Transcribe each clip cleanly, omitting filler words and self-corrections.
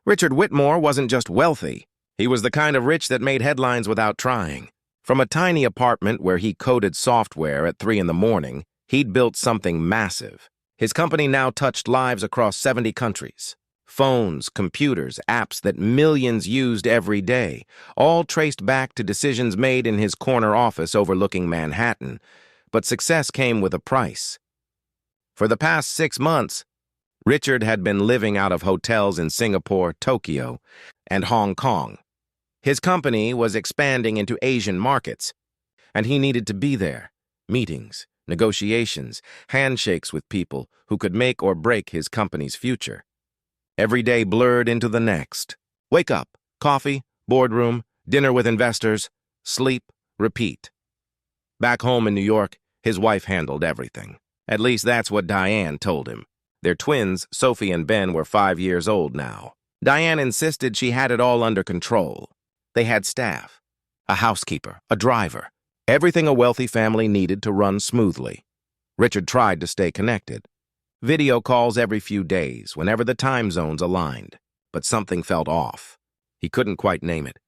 Richard Whitmore wasn't just wealthy. He was the kind of rich that made headlines without trying. From a tiny apartment where he coded software at 3 in the morning, he'd built something massive. His company now touched lives across 70 countries. Phones, computers, apps that millions used every day, all traced back to decisions made in his corner office overlooking Manhattan. But success came with a price. For the past 6 months, Richard had been living out of hotels in Singapore, Tokyo, and Hong Kong. His company was expanding into Asian markets, and he needed to be there. Meetings, negotiations, handshakes with people who could make or break his company's future. Every day blurred into the next. Wake up, coffee, boardroom, dinner with investors, sleep, repeat. Back home in New York, his wife handled everything. At least that's what Diane told him. Their twins, Sophie and Ben, were 5 years old now. Diane insisted she had it all under control. They had staff, a housekeeper, a driver, everything a wealthy family needed to run smoothly. Richard tried to stay connected. Video calls every few days, whenever the time zones aligned. But something felt off. He couldn't quite name it.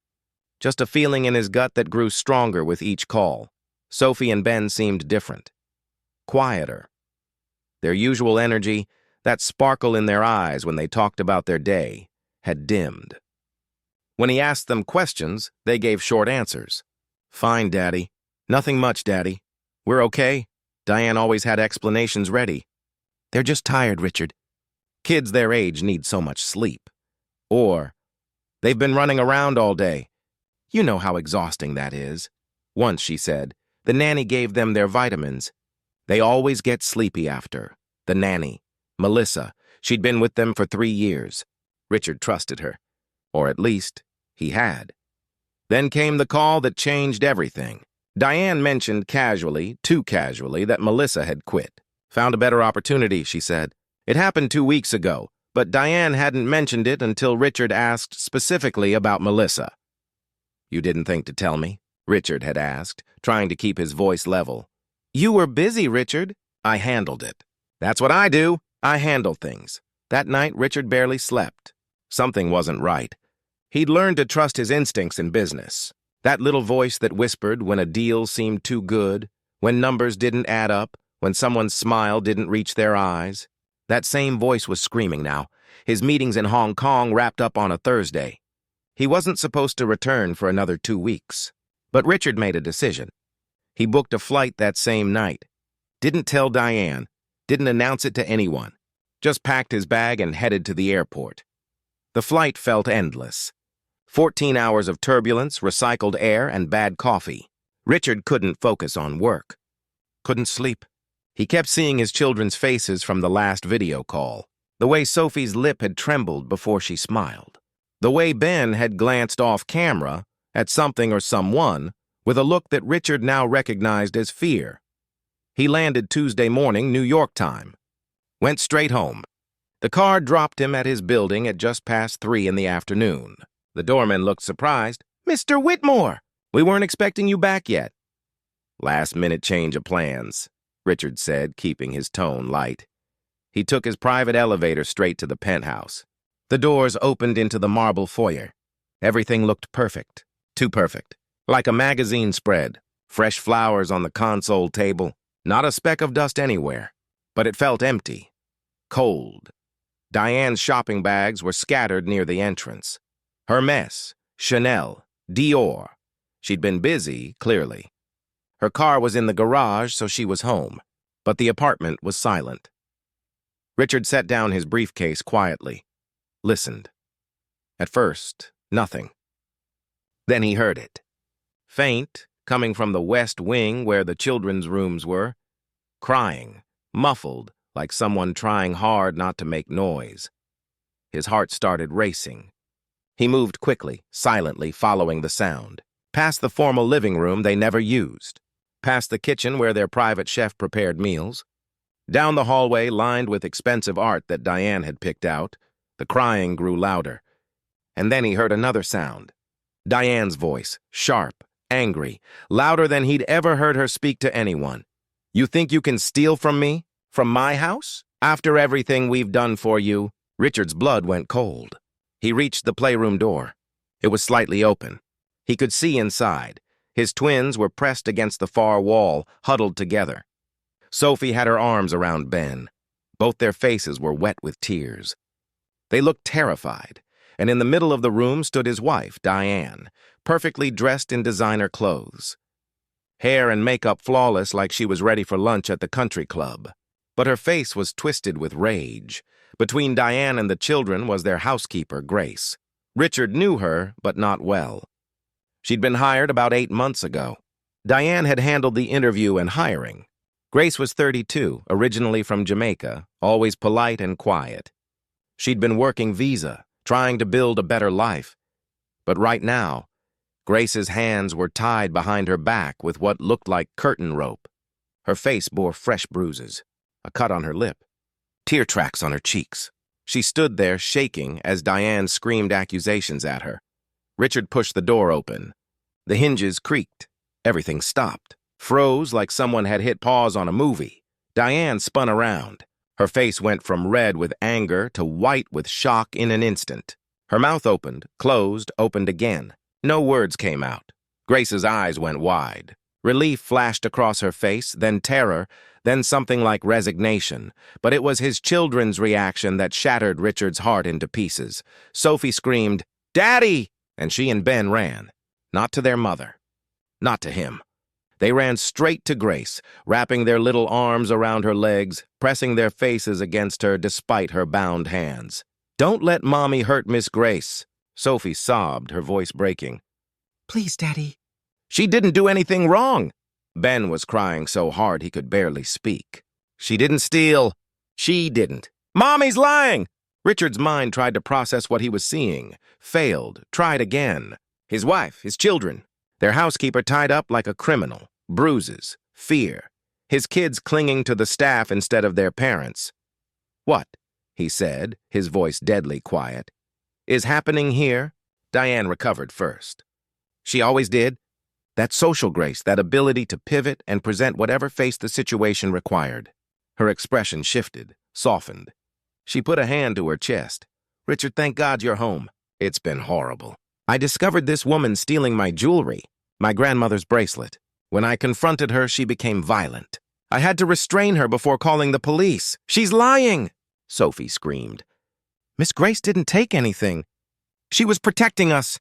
Just a feeling in his gut that grew stronger with each call. Sophie and Ben seemed different. Quieter. Their usual energy, that sparkle in their eyes when they talked about their day, had dimmed. When he asked them questions, they gave short answers. Fine, Daddy. Nothing much, Daddy. We're okay. Diane always had explanations ready. They're just tired, Richard. Kids their age need so much sleep. Or, they've been running around all day. You know how exhausting that is. Once, she said, the nanny gave them their vitamins. They always get sleepy after. The nanny, Melissa, she'd been with them for 3 years. Richard trusted her. Or at least, he had. Then came the call that changed everything. Diane mentioned casually, too casually, that Melissa had quit. Found a better opportunity, she said. It happened 2 weeks ago, but Diane hadn't mentioned it until Richard asked specifically about Melissa. You didn't think to tell me? Richard had asked, trying to keep his voice level. You were busy, Richard. I handled it. That's what I do. I handle things. That night, Richard barely slept. Something wasn't right. He'd learned to trust his instincts in business. That little voice that whispered when a deal seemed too good, when numbers didn't add up, when someone's smile didn't reach their eyes. That same voice was screaming now. His meetings in Hong Kong wrapped up on a Thursday. He wasn't supposed to return for another 2 weeks. But Richard made a decision. He booked a flight that same night. Didn't tell Diane. Didn't announce it to anyone. Just packed his bag and headed to the airport. The flight felt endless. 14 hours of turbulence, recycled air, and bad coffee. Richard couldn't focus on work. Couldn't sleep. He kept seeing his children's faces from the last video call. The way Sophie's lip had trembled before she smiled. The way Ben had glanced off camera at something or someone with a look that Richard now recognized as fear. He landed Tuesday morning, New York time. Went straight home. The car dropped him at his building at just past 3 in the afternoon. The doorman looked surprised. Mr. Whitmore! We weren't expecting you back yet. Last-minute change of plans, Richard said, keeping his tone light. He took his private elevator straight to the penthouse. The doors opened into the marble foyer. Everything looked perfect. Too perfect. Like a magazine spread. Fresh flowers on the console table. Not a speck of dust anywhere. But it felt empty. Cold. Diane's shopping bags were scattered near the entrance. Hermes, Chanel, Dior. She'd been busy, clearly. Her car was in the garage, so she was home. But the apartment was silent. Richard set down his briefcase quietly. Listened. At first, nothing. Then he heard it. Faint, coming from the west wing where the children's rooms were. Crying, muffled, like someone trying hard not to make noise. His heart started racing. He moved quickly, silently, following the sound. Past the formal living room they never used. Past the kitchen where their private chef prepared meals. Down the hallway lined with expensive art that Diane had picked out. The crying grew louder. And then he heard another sound. Diane's voice, sharp, angry, louder than he'd ever heard her speak to anyone. You think you can steal from me? From my house? After everything we've done for you? Richard's blood went cold. He reached the playroom door. It was slightly open. He could see inside. His twins were pressed against the far wall, huddled together. Sophie had her arms around Ben. Both their faces were wet with tears. They looked terrified, and in the middle of the room stood his wife, Diane, perfectly dressed in designer clothes. Hair and makeup flawless like she was ready for lunch at the country club. But her face was twisted with rage. Between Diane and the children was their housekeeper, Grace. Richard knew her, but not well. She'd been hired about 8 months ago. Diane had handled the interview and hiring. Grace was 32, originally from Jamaica, always polite and quiet. She'd been working visa, trying to build a better life. But right now, Grace's hands were tied behind her back with what looked like curtain rope. Her face bore fresh bruises, a cut on her lip, tear tracks on her cheeks. She stood there shaking as Diane screamed accusations at her. Richard pushed the door open. The hinges creaked. Everything stopped, froze like someone had hit pause on a movie. Diane spun around. Her face went from red with anger to white with shock in an instant. Her mouth opened, closed, opened again. No words came out. Grace's eyes went wide. Relief flashed across her face, then terror, then something like resignation. But it was his children's reaction that shattered Richard's heart into pieces. Sophie screamed, "Daddy!" And she and Ben ran. Not to their mother. Not to him. They ran straight to Grace, wrapping their little arms around her legs, pressing their faces against her despite her bound hands. "Don't let Mommy hurt Miss Grace." Sophie sobbed, her voice breaking. "Please, Daddy." "She didn't do anything wrong." Ben was crying so hard he could barely speak. "She didn't steal. She didn't. Mommy's lying!" Richard's mind tried to process what he was seeing, failed, tried again. His wife, his children, their housekeeper tied up like a criminal, bruises, fear, his kids clinging to the staff instead of their parents. "What," he said, his voice deadly quiet, "is happening here?" Diane recovered first. She always did. That social grace, that ability to pivot and present whatever face the situation required. Her expression shifted, softened. She put a hand to her chest. "Richard, thank God you're home. It's been horrible. I discovered this woman stealing my jewelry, my grandmother's bracelet. When I confronted her, she became violent. I had to restrain her before calling the police. She's lying!" Sophie screamed. "Miss Grace didn't take anything. She was protecting us."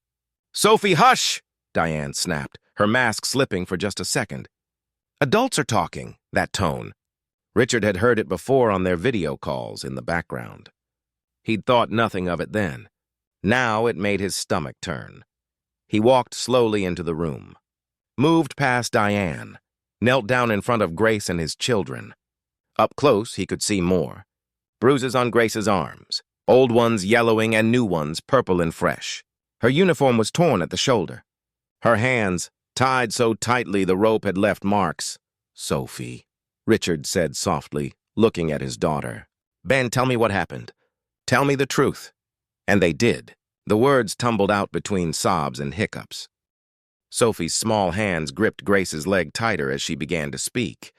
"Sophie, hush!" Diane snapped, her mask slipping for just a second. "Adults are talking," that tone. Richard had heard it before on their video calls in the background. He'd thought nothing of it then. Now it made his stomach turn. He walked slowly into the room, moved past Diane, knelt down in front of Grace and his children. Up close, he could see more. Bruises on Grace's arms, old ones yellowing and new ones purple and fresh. Her uniform was torn at the shoulder. Her hands, tied so tightly the rope had left marks. "Sophie," Richard said softly, looking at his daughter. "Ben, tell me what happened. Tell me the truth." And they did. The words tumbled out between sobs and hiccups. Sophie's small hands gripped Grace's leg tighter as she began to speak.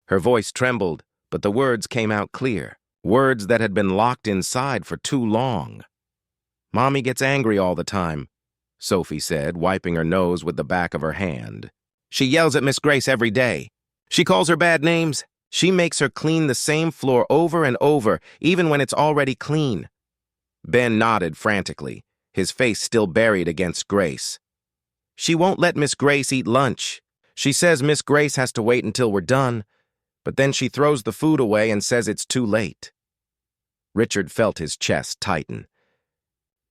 Her voice trembled, but the words came out clear, words that had been locked inside for too long. "Mommy gets angry all the time," Sophie said, wiping her nose with the back of her hand. "She yells at Miss Grace every day. She calls her bad names. She makes her clean the same floor over and over, even when it's already clean." Ben nodded frantically, his face still buried against Grace. "She won't let Miss Grace eat lunch. She says Miss Grace has to wait until we're done, but then she throws the food away and says it's too late." Richard felt his chest tighten.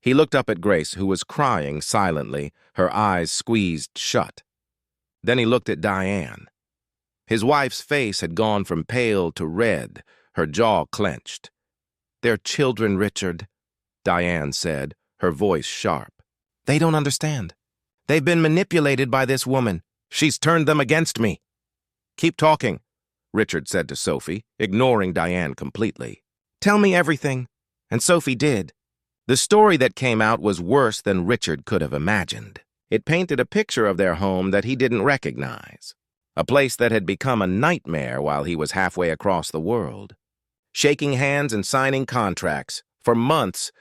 He looked up at Grace, who was crying silently, her eyes squeezed shut. Then he looked at Diane. His wife's face had gone from pale to red, her jaw clenched. "They're children, Richard," Diane said, her voice sharp. "They don't understand. They've been manipulated by this woman. She's turned them against me." "Keep talking," Richard said to Sophie, ignoring Diane completely. "Tell me everything." And Sophie did. The story that came out was worse than Richard could have imagined. It painted a picture of their home that he didn't recognize, a place that had become a nightmare while he was halfway across the world. Shaking hands and signing contracts. For months,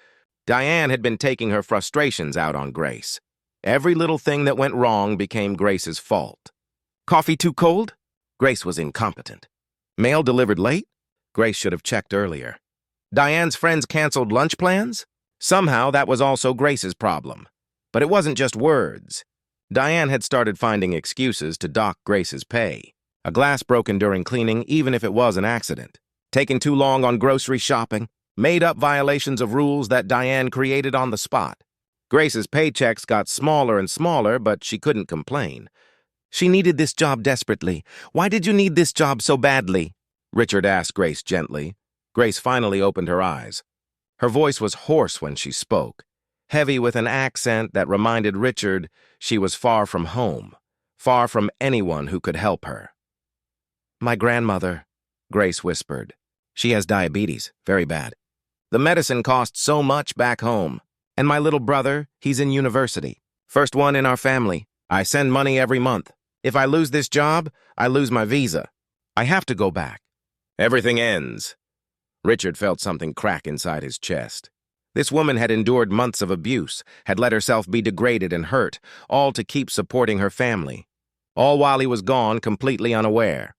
Diane had been taking her frustrations out on Grace. Every little thing that went wrong became Grace's fault. Coffee too cold? Grace was incompetent. Mail delivered late? Grace should have checked earlier. Diane's friends canceled lunch plans? Somehow that was also Grace's problem. But it wasn't just words. Diane had started finding excuses to dock Grace's pay. A glass broken during cleaning, even if it was an accident. Taking too long on grocery shopping. Made up violations of rules that Diane created on the spot. Grace's paychecks got smaller and smaller, but she couldn't complain. She needed this job desperately. Why did you need this job so badly? Richard asked Grace gently. Grace finally opened her eyes. Her voice was hoarse when she spoke, heavy with an accent that reminded Richard she was far from home, far from anyone who could help her. My grandmother, Grace whispered. She has diabetes, very bad. The medicine costs so much back home. And my little brother, he's in university. First one in our family. I send money every month. If I lose this job, I lose my visa. I have to go back. Everything ends. Richard felt something crack inside his chest. This woman had endured months of abuse, had let herself be degraded and hurt, all to keep supporting her family. All while he was gone, completely unaware.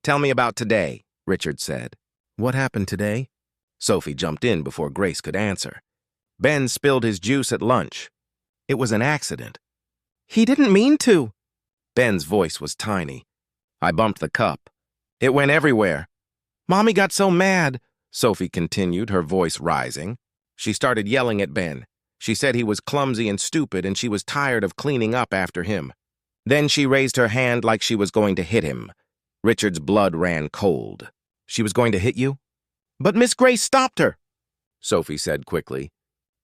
Tell me about today, Richard said. What happened today? Sophie jumped in before Grace could answer. Ben spilled his juice at lunch. It was an accident. He didn't mean to. Ben's voice was tiny. I bumped the cup. It went everywhere. Mommy got so mad, Sophie continued, her voice rising. She started yelling at Ben. She said he was clumsy and stupid and she was tired of cleaning up after him. Then she raised her hand like she was going to hit him. Richard's blood ran cold. She was going to hit you? But Miss Grace stopped her, Sophie said quickly.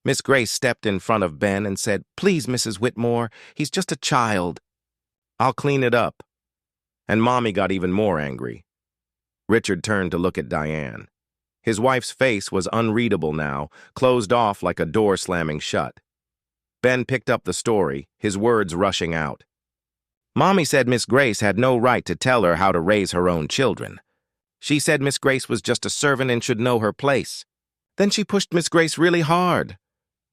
Miss Grace stepped in front of Ben and said, Please, Mrs. Whitmore, he's just a child. I'll clean it up. And Mommy got even more angry. Richard turned to look at Diane. His wife's face was unreadable now, closed off like a door slamming shut. Ben picked up the story, his words rushing out. Mommy said Miss Grace had no right to tell her how to raise her own children. She said Miss Grace was just a servant and should know her place. Then she pushed Miss Grace really hard.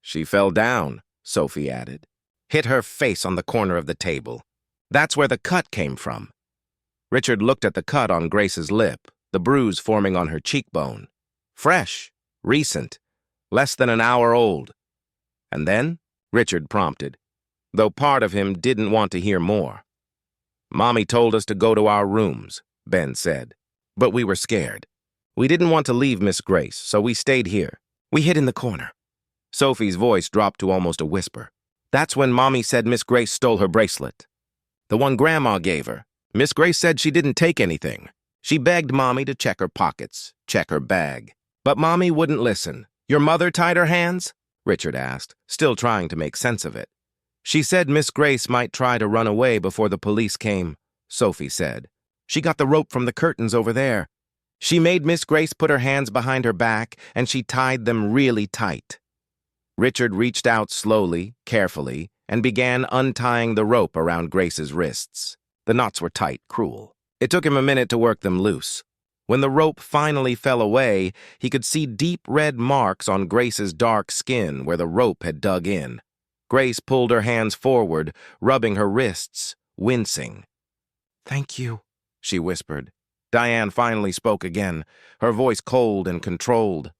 She fell down, Sophie added. Hit her face on the corner of the table. That's where the cut came from. Richard looked at the cut on Grace's lip, the bruise forming on her cheekbone. Fresh, recent, less than an hour old. And then, Richard prompted, though part of him didn't want to hear more. Mommy told us to go to our rooms, Ben said. But we were scared. We didn't want to leave Miss Grace, so we stayed here. We hid in the corner. Sophie's voice dropped to almost a whisper. That's when Mommy said Miss Grace stole her bracelet. The one Grandma gave her. Miss Grace said she didn't take anything. She begged Mommy to check her pockets, check her bag. But Mommy wouldn't listen. Your mother tied her hands? Richard asked, still trying to make sense of it. She said Miss Grace might try to run away before the police came, Sophie said. She got the rope from the curtains over there. She made Miss Grace put her hands behind her back, and she tied them really tight. Richard reached out slowly, carefully, and began untying the rope around Grace's wrists. The knots were tight, cruel. It took him a minute to work them loose. When the rope finally fell away, he could see deep red marks on Grace's dark skin where the rope had dug in. Grace pulled her hands forward, rubbing her wrists, wincing. Thank you, she whispered. Diane finally spoke again, her voice cold and controlled.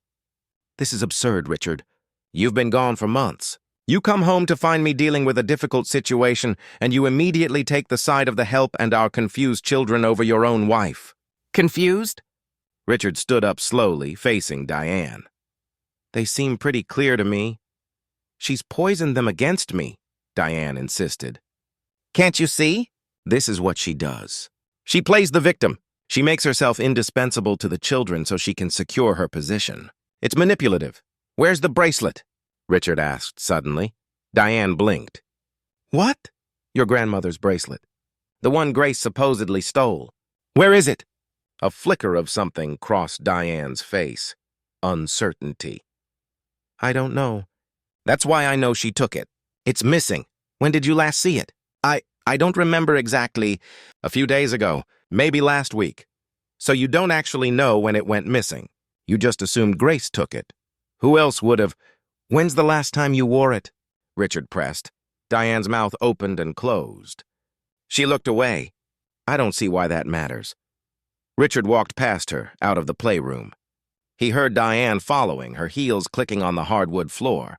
This is absurd, Richard. You've been gone for months. You come home to find me dealing with a difficult situation, and you immediately take the side of the help and our confused children over your own wife. Confused? Richard stood up slowly, facing Diane. They seem pretty clear to me. She's poisoned them against me, Diane insisted. Can't you see? This is what she does. She plays the victim. She makes herself indispensable to the children so she can secure her position. It's manipulative. Where's the bracelet? Richard asked suddenly. Diane blinked. What? Your grandmother's bracelet. The one Grace supposedly stole. Where is it? A flicker of something crossed Diane's face. Uncertainty. I don't know. That's why I know she took it. It's missing. When did you last see it? I don't remember exactly. A few days ago, maybe last week. So you don't actually know when it went missing. You just assumed Grace took it. Who else would have? When's the last time you wore it? Richard pressed. Diane's mouth opened and closed. She looked away. I don't see why that matters. Richard walked past her, out of the playroom. He heard Diane following, her heels clicking on the hardwood floor.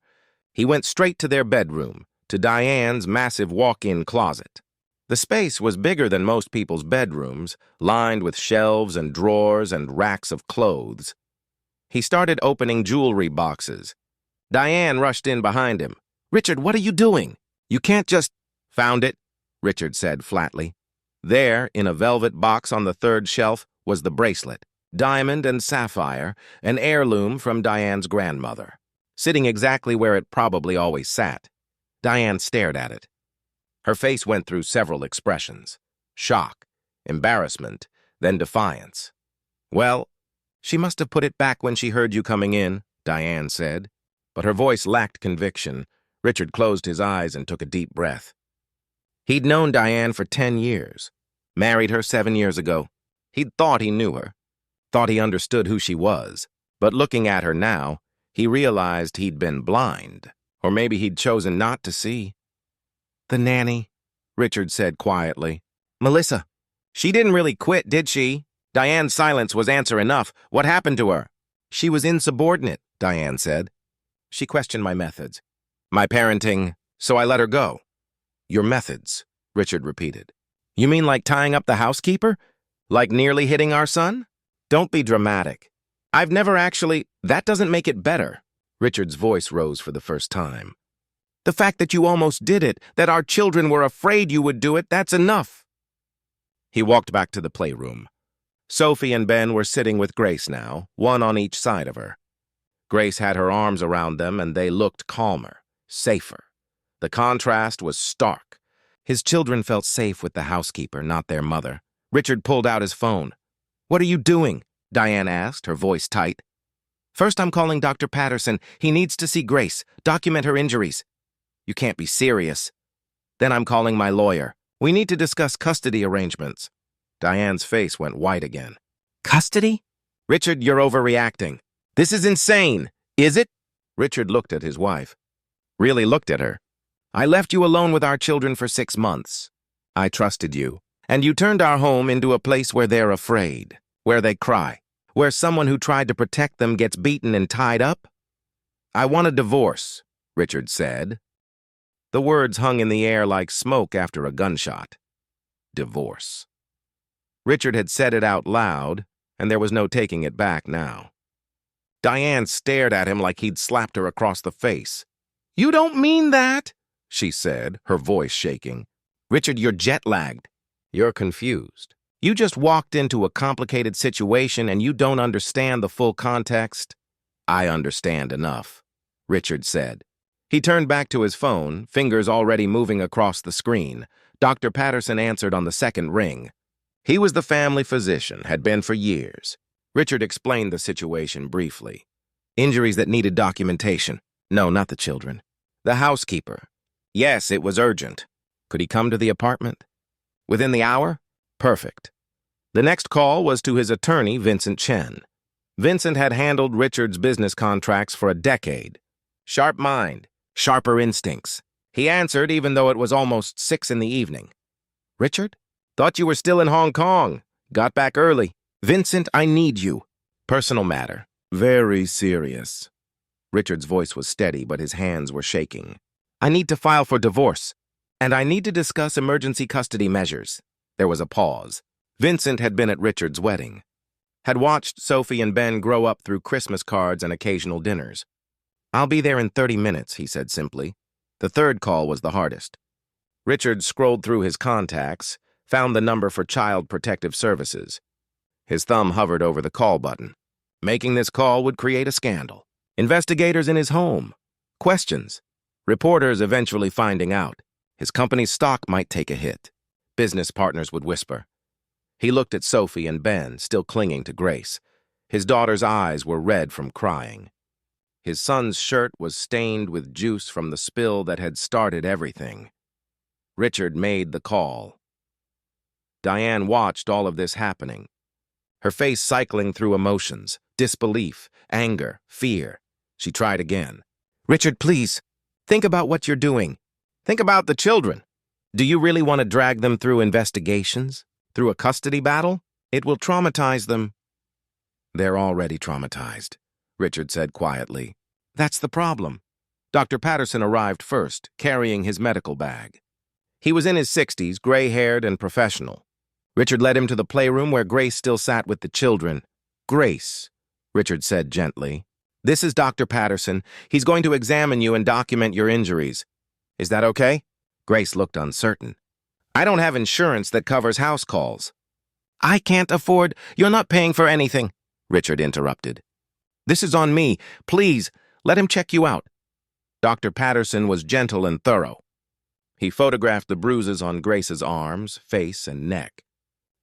He went straight to their bedroom, to Diane's massive walk-in closet. The space was bigger than most people's bedrooms, lined with shelves and drawers and racks of clothes. He started opening jewelry boxes. Diane rushed in behind him. "Richard, what are you doing? You can't just—" "Found it," Richard said flatly. There, in a velvet box on the third shelf, was the bracelet, diamond and sapphire, an heirloom from Diane's grandmother, sitting exactly where it probably always sat. Diane stared at it. Her face went through several expressions: shock, embarrassment, then defiance. "Well, she must have put it back when she heard you coming in," Diane said. But her voice lacked conviction. Richard closed his eyes and took a deep breath. He'd known Diane for 10 years, married her 7 years ago. He'd thought he knew her, thought he understood who she was. But looking at her now, he realized he'd been blind, or maybe he'd chosen not to see. "The nanny," Richard said quietly. "Melissa. She didn't really quit, did she?" Diane's silence was answer enough. "What happened to her?" "She was insubordinate," Diane said. "She questioned my methods. My parenting, so I let her go." "Your methods," Richard repeated. "You mean like tying up the housekeeper? Like nearly hitting our son? Don't be dramatic. I've never actually—" "That doesn't make it better." Richard's voice rose for the first time. "The fact that you almost did it, that our children were afraid you would do it, that's enough." He walked back to the playroom. Sophie and Ben were sitting with Grace now, one on each side of her. Grace had her arms around them, and they looked calmer, safer. The contrast was stark. His children felt safe with the housekeeper, not their mother. Richard pulled out his phone. "What are you doing?" Diane asked, her voice tight. "First, I'm calling Dr. Patterson. He needs to see Grace, document her injuries." "You can't be serious." "Then I'm calling my lawyer. We need to discuss custody arrangements." Diane's face went white again. "Custody?" "Richard, you're overreacting. This is insane. Is it?" Richard looked at his wife. Really looked at her. "I left you alone with our children for 6 months. I trusted you. And you turned our home into a place where they're afraid, where they cry, where someone who tried to protect them gets beaten and tied up." "I want a divorce," Richard said. The words hung in the air like smoke after a gunshot. Divorce. Richard had said it out loud, and there was no taking it back now. Diane stared at him like he'd slapped her across the face. "You don't mean that," she said, her voice shaking. "Richard, you're jet-lagged. You're confused. You just walked into a complicated situation and you don't understand the full context." "I understand enough," Richard said. He turned back to his phone, fingers already moving across the screen. Dr. Patterson answered on the second ring. He was the family physician, had been for years. Richard explained the situation briefly. Injuries that needed documentation. No, not the children. The housekeeper. Yes, it was urgent. Could he come to the apartment? Within the hour? Perfect. The next call was to his attorney, Vincent Chen. Vincent had handled Richard's business contracts for a decade. Sharp mind, sharper instincts. He answered even though it was almost 6 in the evening. "Richard? Thought you were still in Hong Kong. Got back early. Vincent, I need you. Personal matter. Very serious." Richard's voice was steady, but his hands were shaking. "I need to file for divorce, and I need to discuss emergency custody measures." There was a pause. Vincent had been at Richard's wedding, had watched Sophie and Ben grow up through Christmas cards and occasional dinners. "I'll be there in 30 minutes, he said simply. The third call was the hardest. Richard scrolled through his contacts, found the number for Child Protective Services. His thumb hovered over the call button. Making this call would create a scandal. Investigators in his home. Questions. Reporters eventually finding out. His company's stock might take a hit. Business partners would whisper. He looked at Sophie and Ben, still clinging to Grace. His daughter's eyes were red from crying. His son's shirt was stained with juice from the spill that had started everything. Richard made the call. Diane watched all of this happening, her face cycling through emotions, disbelief, anger, fear. She tried again. Richard, please, think about what you're doing. Think about the children. Do you really want to drag them through investigations? Through a custody battle? It will traumatize them. They're already traumatized, Richard said quietly. That's the problem. Dr. Patterson arrived first, carrying his medical bag. He was in his 60s, gray-haired and professional. Richard led him to the playroom where Grace still sat with the children. Grace, Richard said gently. This is Dr. Patterson. He's going to examine you and document your injuries. Is that okay? Grace looked uncertain. I don't have insurance that covers house calls. I can't afford. You're not paying for anything, Richard interrupted. This is on me. Please, let him check you out. Dr. Patterson was gentle and thorough. He photographed the bruises on Grace's arms, face, and neck.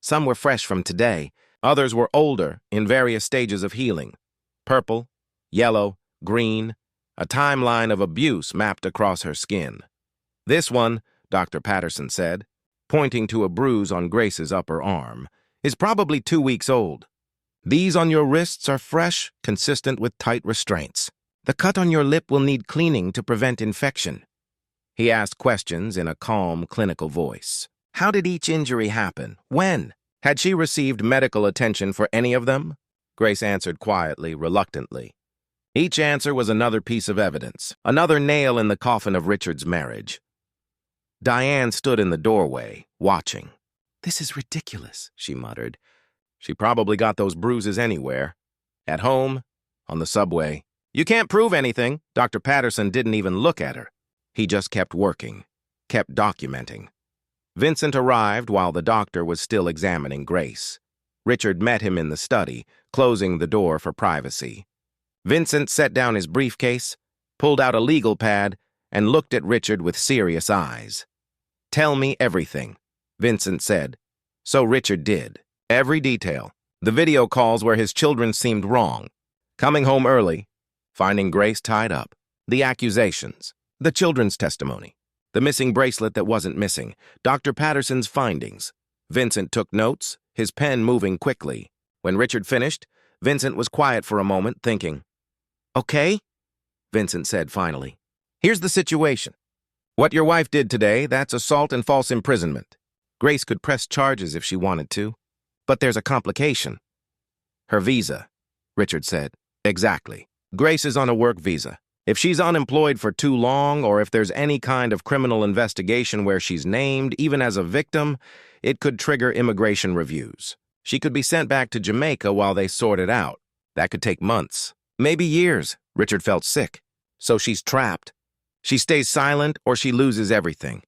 Some were fresh from today. Others were older, in various stages of healing. Purple, yellow, green, a timeline of abuse mapped across her skin. This one, Dr. Patterson said, pointing to a bruise on Grace's upper arm, is probably 2 weeks old. These on your wrists are fresh, consistent with tight restraints. The cut on your lip will need cleaning to prevent infection. He asked questions in a calm, clinical voice. How did each injury happen? When? Had she received medical attention for any of them? Grace answered quietly, reluctantly. Each answer was another piece of evidence, another nail in the coffin of Richard's marriage. Diane stood in the doorway, watching. This is ridiculous, she muttered. She probably got those bruises anywhere. At home, on the subway. You can't prove anything. Dr. Patterson didn't even look at her. He just kept working, kept documenting. Vincent arrived while the doctor was still examining Grace. Richard met him in the study, closing the door for privacy. Vincent set down his briefcase, pulled out a legal pad, and looked at Richard with serious eyes. Tell me everything, Vincent said. So Richard did. Every detail. The video calls where his children seemed wrong. Coming home early. Finding Grace tied up. The accusations. The children's testimony. The missing bracelet that wasn't missing. Dr. Patterson's findings. Vincent took notes, his pen moving quickly. When Richard finished, Vincent was quiet for a moment, thinking. Okay, Vincent said finally. Here's the situation. What your wife did today, that's assault and false imprisonment. Grace could press charges if she wanted to. But there's a complication. Her visa, Richard said. Exactly. Grace is on a work visa. If she's unemployed for too long, or if there's any kind of criminal investigation where she's named, even as a victim, it could trigger immigration reviews. She could be sent back to Jamaica while they sort it out. That could take months, maybe years. Richard felt sick. So she's trapped. She stays silent or she loses everything.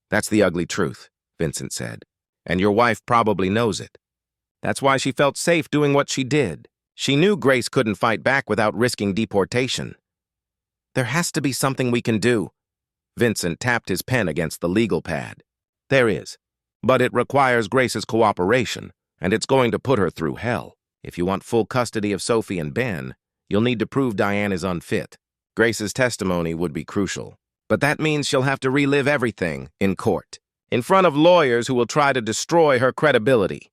That's the ugly truth, Vincent said. And your wife probably knows it. That's why she felt safe doing what she did. She knew Grace couldn't fight back without risking deportation. There has to be something we can do. Vincent tapped his pen against the legal pad. There is. But it requires Grace's cooperation, and it's going to put her through hell. If you want full custody of Sophie and Ben, you'll need to prove Diane is unfit. Grace's testimony would be crucial. But that means she'll have to relive everything in court, in front of lawyers who will try to destroy her credibility.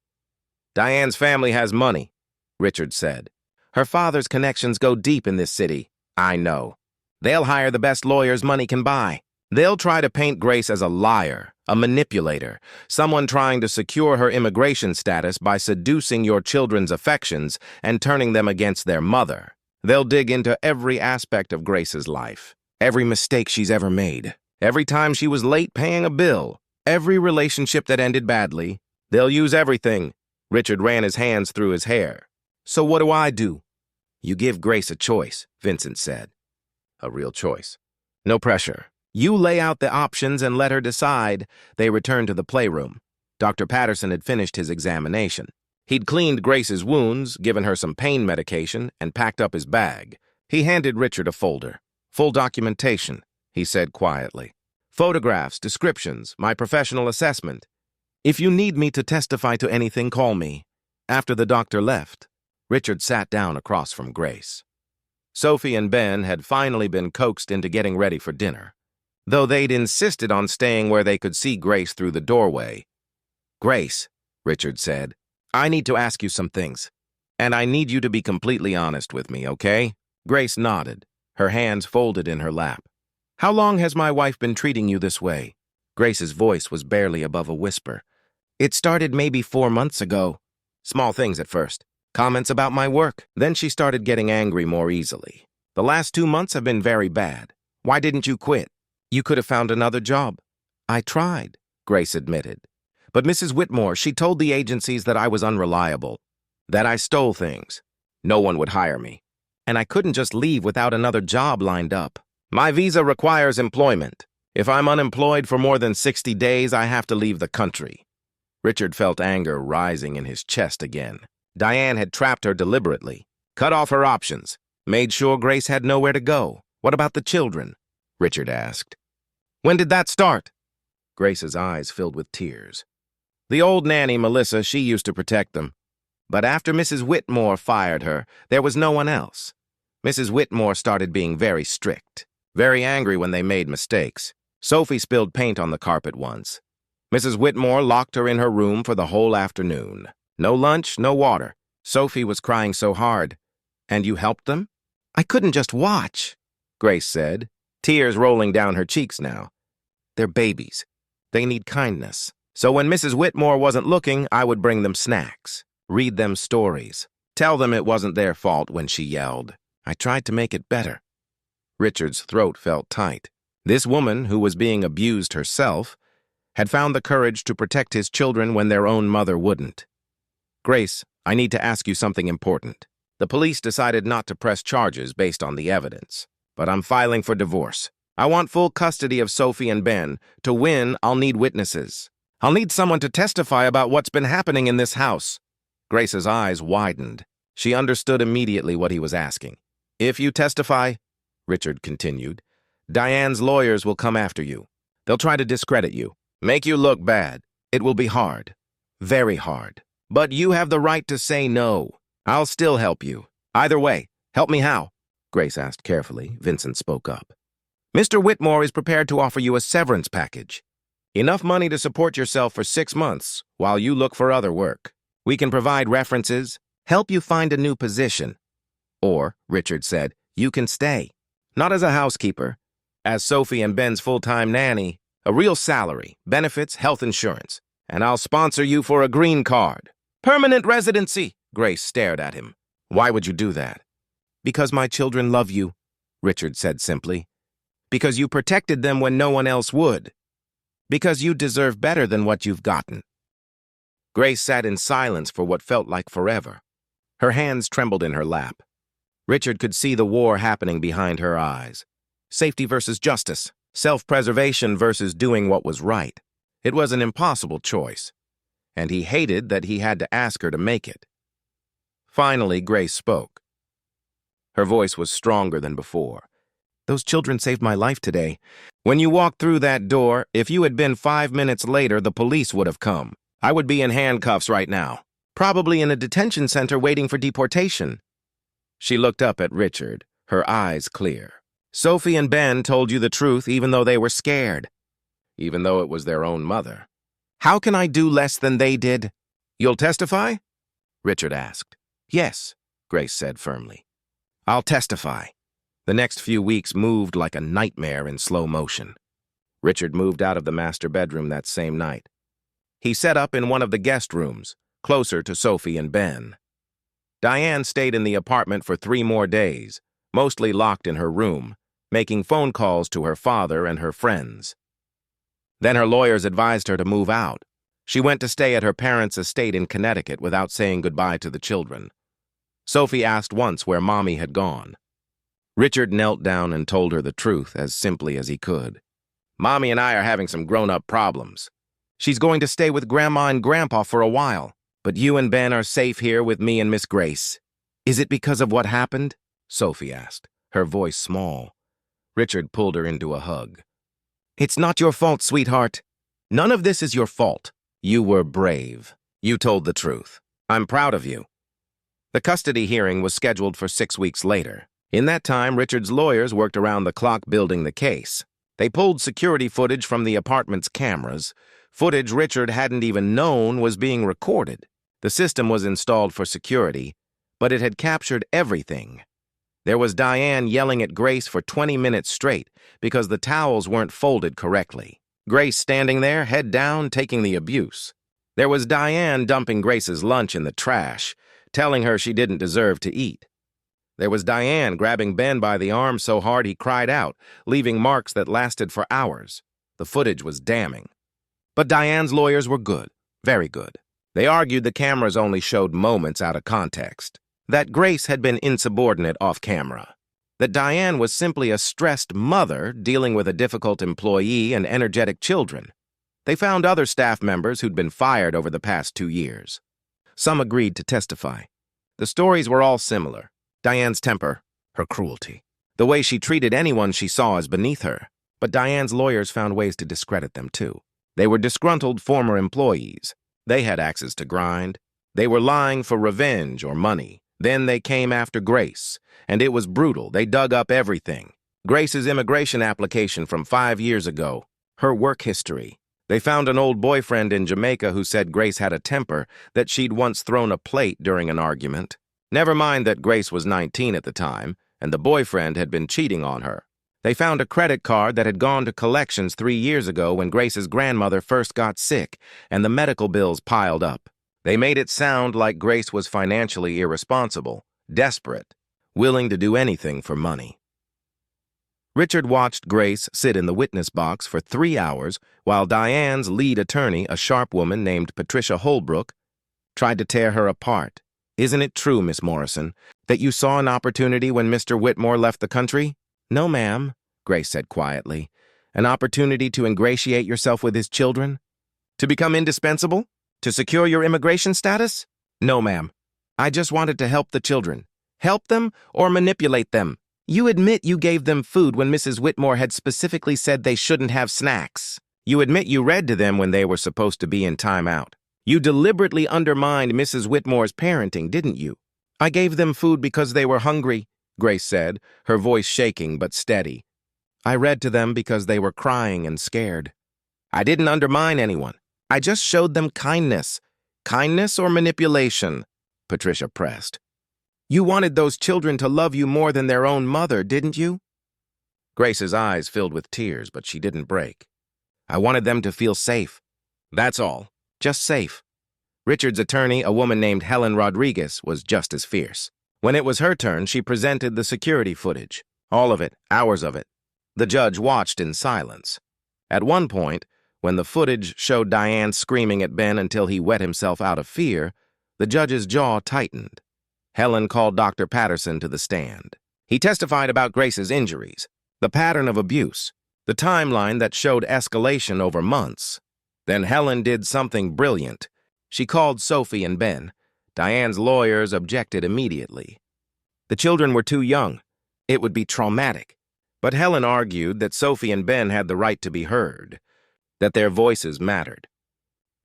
Diane's family has money, Richard said. Her father's connections go deep in this city. I know. They'll hire the best lawyers money can buy. They'll try to paint Grace as a liar, a manipulator, someone trying to secure her immigration status by seducing your children's affections and turning them against their mother. They'll dig into every aspect of Grace's life, every mistake she's ever made, every time she was late paying a bill, every relationship that ended badly. They'll use everything. Richard ran his hands through his hair. So what do I do? You give Grace a choice, Vincent said. A real choice. No pressure. You lay out the options and let her decide. They returned to the playroom. Dr. Patterson had finished his examination. He'd cleaned Grace's wounds, given her some pain medication, and packed up his bag. He handed Richard a folder. Full documentation, he said quietly. Photographs, descriptions, my professional assessment. If you need me to testify to anything, call me. After the doctor left, Richard sat down across from Grace. Sophie and Ben had finally been coaxed into getting ready for dinner, though they'd insisted on staying where they could see Grace through the doorway. Grace, Richard said, I need to ask you some things, and I need you to be completely honest with me, okay? Grace nodded, her hands folded in her lap. "How long has my wife been treating you this way?" Grace's voice was barely above a whisper. "It started maybe 4 months ago. Small things at first. Comments about my work. Then she started getting angry more easily. The last 2 months have been very bad. Why didn't you quit? You could have found another job." "I tried," Grace admitted. "But Mrs. Whitmore, she told the agencies that I was unreliable, that I stole things. No one would hire me. And I couldn't just leave without another job lined up. My visa requires employment. If I'm unemployed for more than 60 days, I have to leave the country." Richard felt anger rising in his chest again. Diane had trapped her deliberately, cut off her options, made sure Grace had nowhere to go. "What about the children?" Richard asked. "When did that start?" Grace's eyes filled with tears. "The old nanny, Melissa, she used to protect them. But after Mrs. Whitmore fired her, there was no one else. Mrs. Whitmore started being very strict, very angry when they made mistakes. Sophie spilled paint on the carpet once. Mrs. Whitmore locked her in her room for the whole afternoon. No lunch, no water. Sophie was crying so hard. And you helped them?" "I couldn't just watch," Grace said, tears rolling down her cheeks now. "They're babies. They need kindness. So when Mrs. Whitmore wasn't looking, I would bring them snacks, read them stories, tell them it wasn't their fault when she yelled. I tried to make it better." Richard's throat felt tight. This woman, who was being abused herself, had found the courage to protect his children when their own mother wouldn't. "Grace, I need to ask you something important. The police decided not to press charges based on the evidence, but I'm filing for divorce. I want full custody of Sophie and Ben. To win, I'll need witnesses. I'll need someone to testify about what's been happening in this house." Grace's eyes widened. She understood immediately what he was asking. "If you testify," Richard continued, "Diane's lawyers will come after you. They'll try to discredit you, make you look bad. It will be hard, very hard. But you have the right to say no. I'll still help you. Either way, help me how?" Grace asked carefully. Vincent spoke up. "Mr. Whitmore is prepared to offer you a severance package. Enough money to support yourself for 6 months while you look for other work. We can provide references, help you find a new position. Or," Richard said, "you can stay. Not as a housekeeper, as Sophie and Ben's full-time nanny, a real salary, benefits, health insurance. And I'll sponsor you for a green card. Permanent residency." Grace stared at him. "Why would you do that?" "Because my children love you," Richard said simply. "Because you protected them when no one else would. Because you deserve better than what you've gotten." Grace sat in silence for what felt like forever. Her hands trembled in her lap. Richard could see the war happening behind her eyes. Safety versus justice. Self-preservation versus doing what was right. It was an impossible choice, and he hated that he had to ask her to make it. Finally, Grace spoke. Her voice was stronger than before. "Those children saved my life today. When you walked through that door, if you had been 5 minutes later, the police would have come. I would be in handcuffs right now, probably in a detention center waiting for deportation." She looked up at Richard, her eyes clear. "Sophie and Ben told you the truth even though they were scared, even though it was their own mother. How can I do less than they did?" "You'll testify?" Richard asked. "Yes," Grace said firmly. "I'll testify." The next few weeks moved like a nightmare in slow motion. Richard moved out of the master bedroom that same night. He set up in one of the guest rooms, closer to Sophie and Ben. Diane stayed in the apartment for 3 more days, mostly locked in her room, making phone calls to her father and her friends. Then her lawyers advised her to move out. She went to stay at her parents' estate in Connecticut without saying goodbye to the children. Sophie asked once where Mommy had gone. Richard knelt down and told her the truth as simply as he could. "Mommy and I are having some grown-up problems. She's going to stay with Grandma and Grandpa for a while, but you and Ben are safe here with me and Miss Grace." "Is it because of what happened?" Sophie asked, her voice small. Richard pulled her into a hug. "It's not your fault, sweetheart. None of this is your fault. You were brave. You told the truth. I'm proud of you." The custody hearing was scheduled for 6 weeks later. In that time, Richard's lawyers worked around the clock building the case. They pulled security footage from the apartment's cameras, footage Richard hadn't even known was being recorded. The system was installed for security, but it had captured everything. There was Diane yelling at Grace for 20 minutes straight because the towels weren't folded correctly. Grace standing there, head down, taking the abuse. There was Diane dumping Grace's lunch in the trash, telling her she didn't deserve to eat. There was Diane grabbing Ben by the arm so hard he cried out, leaving marks that lasted for hours. The footage was damning. But Diane's lawyers were good, very good. They argued the cameras only showed moments out of context, that Grace had been insubordinate off camera, that Diane was simply a stressed mother dealing with a difficult employee and energetic children. They found other staff members who'd been fired over the past 2 years. Some agreed to testify. The stories were all similar. Diane's temper, her cruelty, the way she treated anyone she saw as beneath her. But Diane's lawyers found ways to discredit them too. They were disgruntled former employees. They had axes to grind. They were lying for revenge or money. Then they came after Grace, and it was brutal. They dug up everything. Grace's immigration application from 5 years ago, her work history. They found an old boyfriend in Jamaica who said Grace had a temper, that she'd once thrown a plate during an argument. Never mind that Grace was 19 at the time, and the boyfriend had been cheating on her. They found a credit card that had gone to collections 3 years ago when Grace's grandmother first got sick, and the medical bills piled up. They made it sound like Grace was financially irresponsible, desperate, willing to do anything for money. Richard watched Grace sit in the witness box for 3 hours while Diane's lead attorney, a sharp woman named Patricia Holbrook, tried to tear her apart. "Isn't it true, Miss Morrison, that you saw an opportunity when Mr. Whitmore left the country?" "No, ma'am," Grace said quietly. "An opportunity to ingratiate yourself with his children? To become indispensable? To secure your immigration status?" "No, ma'am. I just wanted to help the children. Help them or manipulate them. You admit you gave them food when Mrs. Whitmore had specifically said they shouldn't have snacks. You admit you read to them when they were supposed to be in timeout. You deliberately undermined Mrs. Whitmore's parenting, didn't you?" "I gave them food because they were hungry," Grace said, her voice shaking but steady. "I read to them because they were crying and scared. I didn't undermine anyone. I just showed them kindness." "Kindness or manipulation?" Patricia pressed. "You wanted those children to love you more than their own mother, didn't you?" Grace's eyes filled with tears, but she didn't break. "I wanted them to feel safe. That's all. Just safe." Richard's attorney, a woman named Helen Rodriguez, was just as fierce. When it was her turn, she presented the security footage. All of it, hours of it. The judge watched in silence. At one point, when the footage showed Diane screaming at Ben until he wet himself out of fear, the judge's jaw tightened. Helen called Dr. Patterson to the stand. He testified about Grace's injuries, the pattern of abuse, the timeline that showed escalation over months. Then Helen did something brilliant. She called Sophie and Ben. Diane's lawyers objected immediately. The children were too young. It would be traumatic. But Helen argued that Sophie and Ben had the right to be heard, that their voices mattered.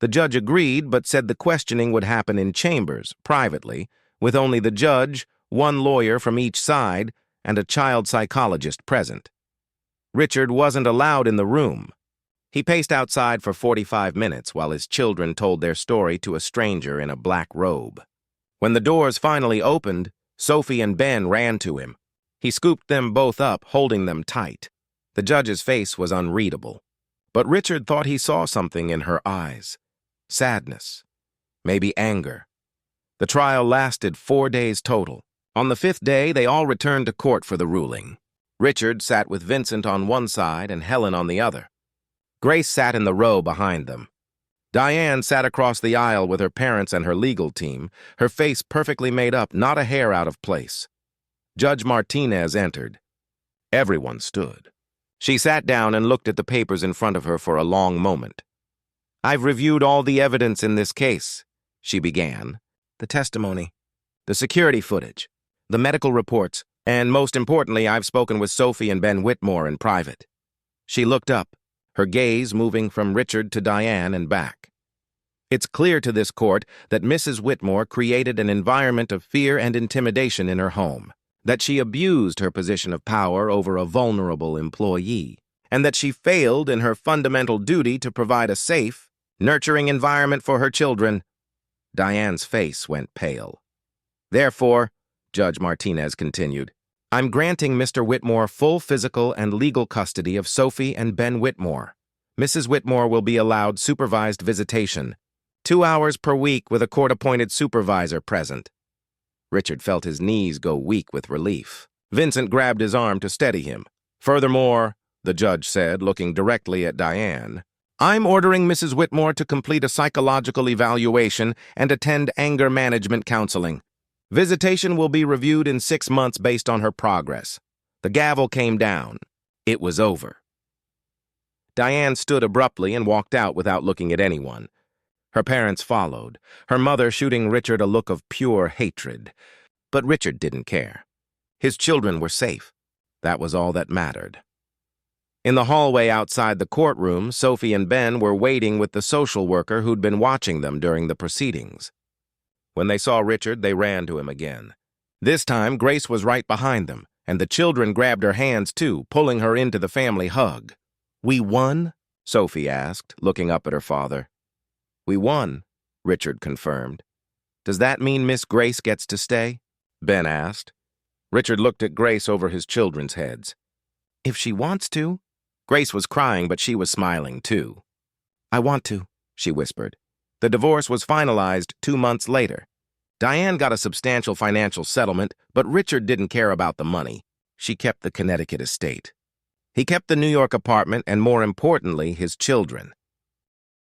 The judge agreed, but said the questioning would happen in chambers, privately, with only the judge, one lawyer from each side, and a child psychologist present. Richard wasn't allowed in the room. He paced outside for 45 minutes while his children told their story to a stranger in a black robe. When the doors finally opened, Sophie and Ben ran to him. He scooped them both up, holding them tight. The judge's face was unreadable, but Richard thought he saw something in her eyes. Sadness, maybe anger. The trial lasted 4 days total. On the 5th day, they all returned to court for the ruling. Richard sat with Vincent on one side and Helen on the other. Grace sat in the row behind them. Diane sat across the aisle with her parents and her legal team, her face perfectly made up, not a hair out of place. Judge Martinez entered. Everyone stood. She sat down and looked at the papers in front of her for a long moment. "I've reviewed all the evidence in this case," she began. "The testimony, the security footage, the medical reports, and most importantly, I've spoken with Sophie and Ben Whitmore in private." She looked up, her gaze moving from Richard to Diane and back. "It's clear to this court that Mrs. Whitmore created an environment of fear and intimidation in her home, that she abused her position of power over a vulnerable employee, and that she failed in her fundamental duty to provide a safe, nurturing environment for her children." Diane's face went pale. "Therefore," Judge Martinez continued, I'm granting Mr. Whitmore full physical and legal custody of Sophie and Ben Whitmore. Mrs. Whitmore will be allowed supervised visitation, 2 hours per week with a court-appointed supervisor present. Richard felt his knees go weak with relief. Vincent grabbed his arm to steady him. Furthermore, the judge said, looking directly at Diane, I'm ordering Mrs. Whitmore to complete a psychological evaluation and attend anger management counseling. Visitation will be reviewed in 6 months based on her progress. The gavel came down. It was over. Diane stood abruptly and walked out without looking at anyone. Her parents followed, her mother shooting Richard a look of pure hatred. But Richard didn't care. His children were safe. That was all that mattered. In the hallway outside the courtroom, Sophie and Ben were waiting with the social worker who'd been watching them during the proceedings. When they saw Richard, they ran to him again. This time, Grace was right behind them, and the children grabbed her hands too, pulling her into the family hug. We won? Sophie asked, looking up at her father. We won, Richard confirmed. Does that mean Miss Grace gets to stay? Ben asked. Richard looked at Grace over his children's heads. If she wants to. Grace was crying, but she was smiling too. I want to, she whispered. The divorce was finalized 2 months later. Diane got a substantial financial settlement, but Richard didn't care about the money. She kept the Connecticut estate. He kept the New York apartment and, more importantly, his children.